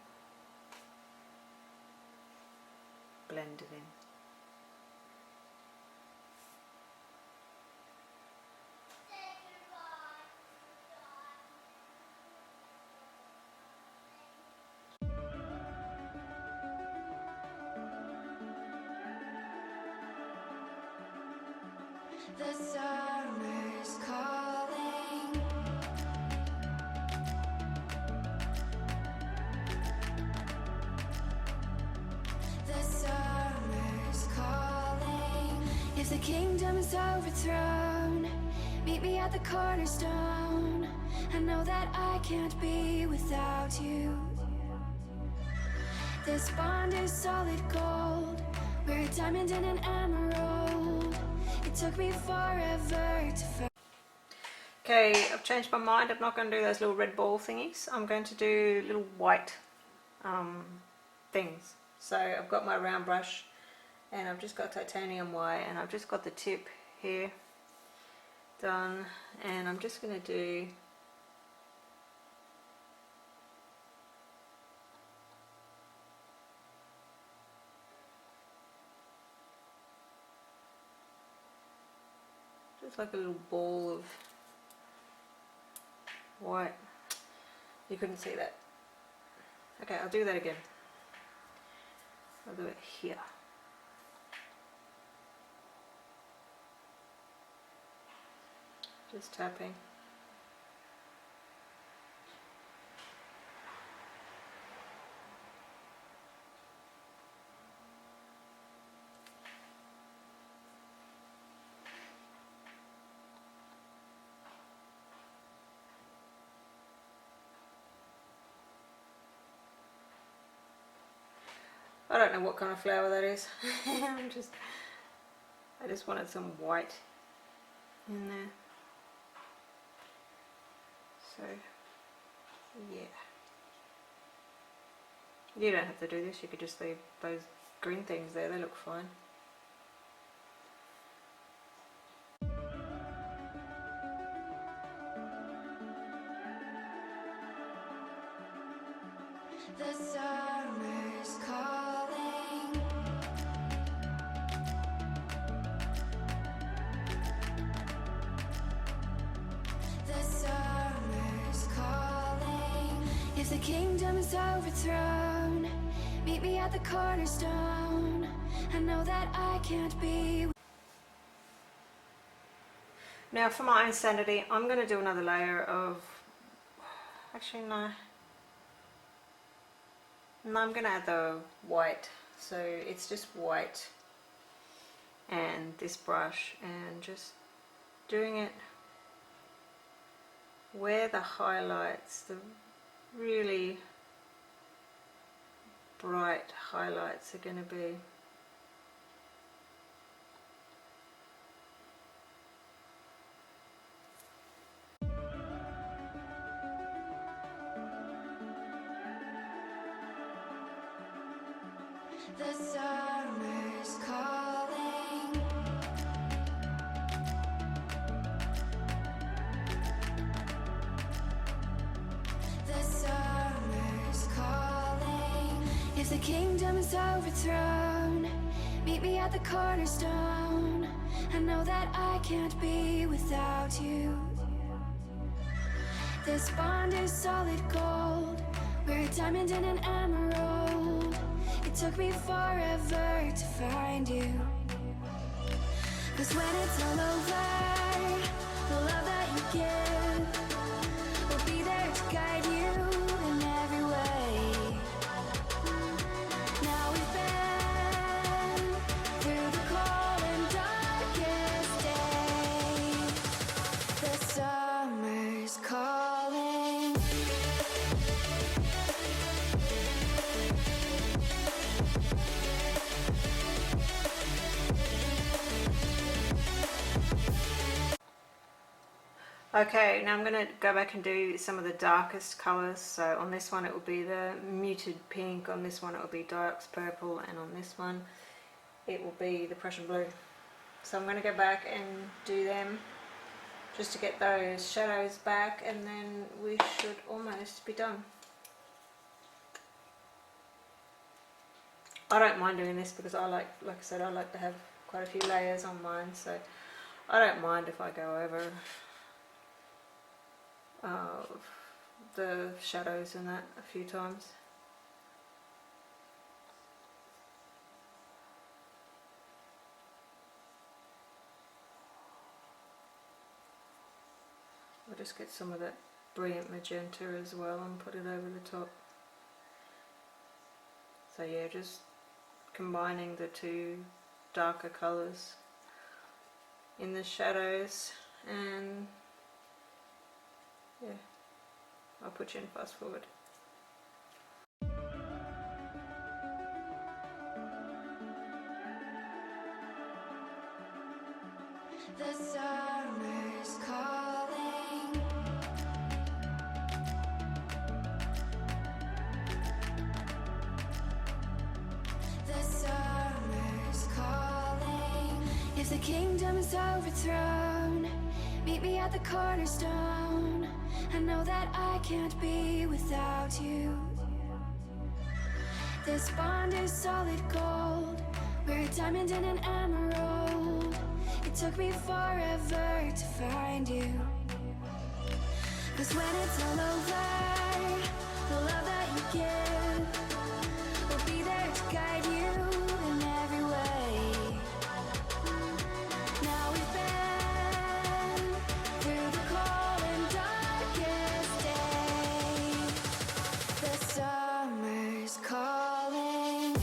blend it in. The summer's calling. If the kingdom is overthrown, meet me at the cornerstone. I know that I can't be without you. This bond is solid gold. We're a diamond and an emerald. It took me forever to find. Okay, I've changed my mind. I'm not going to do those little red ball thingies. I'm going to do little white things. So I've got my round brush and I've just got titanium white and I've just got the tip here done, and I'm just going to do just like a little ball of white. You couldn't see that. Okay, I'll do that again. I'll do it here. Just tapping. I don't know what kind of flower that is. I just wanted some white in there. So, yeah. You don't have to do this, you could just leave those green things there, they look fine. The summer's calling. The summer's calling. If the kingdom is overthrown, meet me at the cornerstone. I know that I can't be. Now for my own sanity, I'm going to do another layer of, actually no, I'm going to add the white, so it's just white and this brush, and just doing it where the highlights, the really bright highlights are going to be. The summer's calling. The summer's calling. If the kingdom is overthrown, meet me at the cornerstone. I know that I can't be without you. This bond is solid gold. We're a diamond and an emerald. It took me forever to find you. 'Cause when it's all over, the love that you give will be there to guide you in every way. Now we've been through the cold and darkest days. The summer's calling. Okay, now I'm going to go back and do some of the darkest colours. So on this one it will be the muted pink, on this one it will be Diox Purple, and on this one it will be the Prussian Blue. So I'm going to go back and do them just to get those shadows back, and then we should almost be done. I don't mind doing this because I like I said, I like to have quite a few layers on mine, so I don't mind if I go over the shadows and that a few times. I'll just get some of that brilliant magenta as well and put it over the top. So yeah, just combining the two darker colours in the shadows, and yeah, I'll put you in fast forward. The summer's calling. The summer's calling. If the kingdom is overthrown, meet me at the cornerstone. I know that I can't be without you. This bond is solid gold. We're a diamond and an emerald. It took me forever to find you. 'Cause when it's all over, the love that you give will be there to guide you in every way. Now we've been through the cold and darkest days. The summer's calling.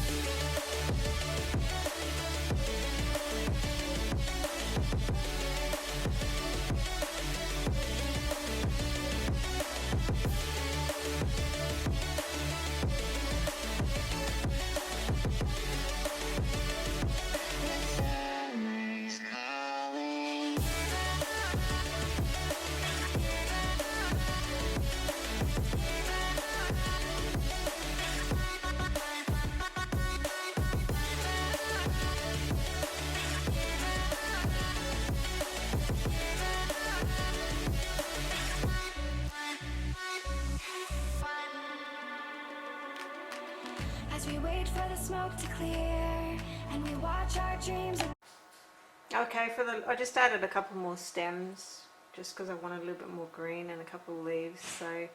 As we wait for the smoke to clear and we watch our dreams. Okay, I just added a couple more stems just because I wanted a little bit more green and a couple of leaves, so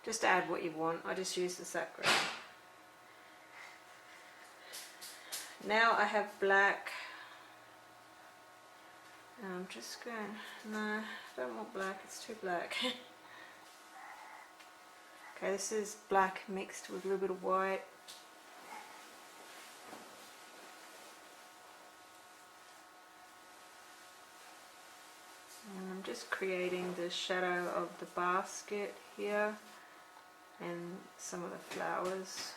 just add what you want. I just used the Sap Green. Now I have black. And I'm just going, no, I don't want black, it's too black. Okay, this is black mixed with a little bit of white. And I'm just creating the shadow of the basket here and some of the flowers,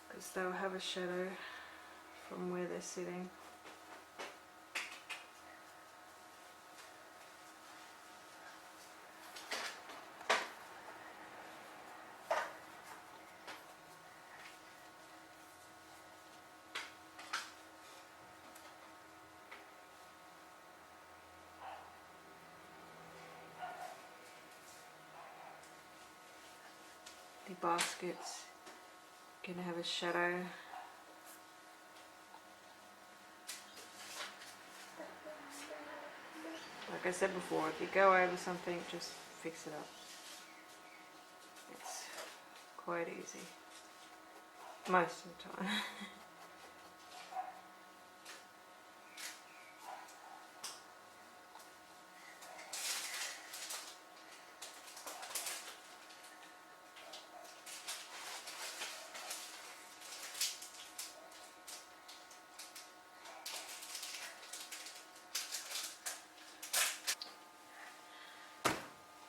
because they'll have a shadow from where they're sitting. The basket's gonna have a shadow. Like I said before, if you go over something, just fix it up. It's quite easy most of the time.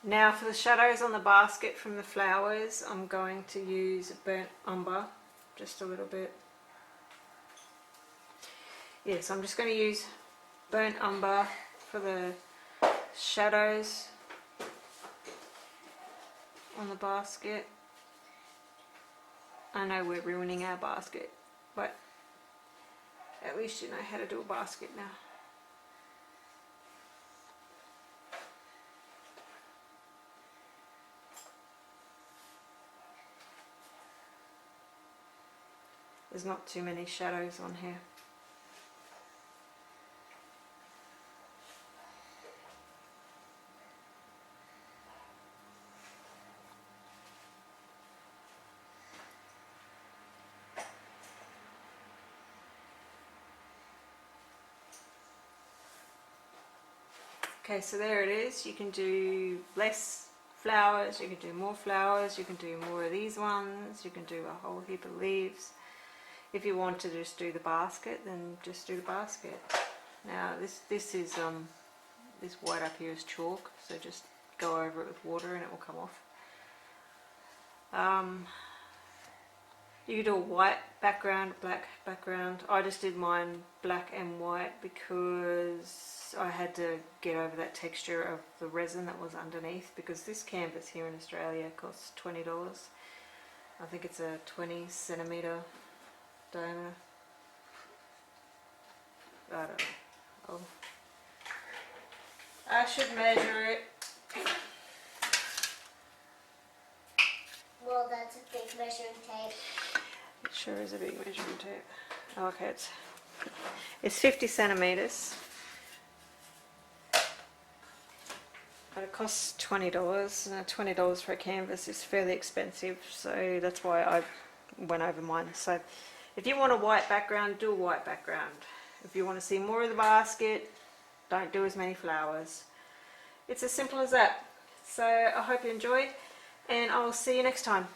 Now for the shadows on the basket from the flowers, I'm going to use burnt umber, just a little bit. Yes, I'm just going to use burnt umber for the shadows on the basket. I know we're ruining our basket, but at least you know how to do a basket now. There's not too many shadows on here. Okay, so there it is. You can do less flowers, you can do more flowers, you can do more of these ones, you can do a whole heap of leaves. If you want to just do the basket, then just do the basket. Now this is this white up here is chalk, so just go over it with water and it will come off. You could do a white background, black background. I just did mine black and white because I had to get over that texture of the resin that was underneath, because this canvas here in Australia costs $20. I think it's a 20 centimetre diameter. I don't know. Oh. I should measure it. Well, that's a big measuring tape. It sure is a big measuring tape. Oh, okay, it's 50 centimetres. But it costs $20. $20 for a canvas is fairly expensive, so that's why I went over mine. So if you want a white background, do a white background. If you want to see more of the basket, don't do as many flowers. It's as simple as that. So I hope you enjoyed, and I'll see you next time.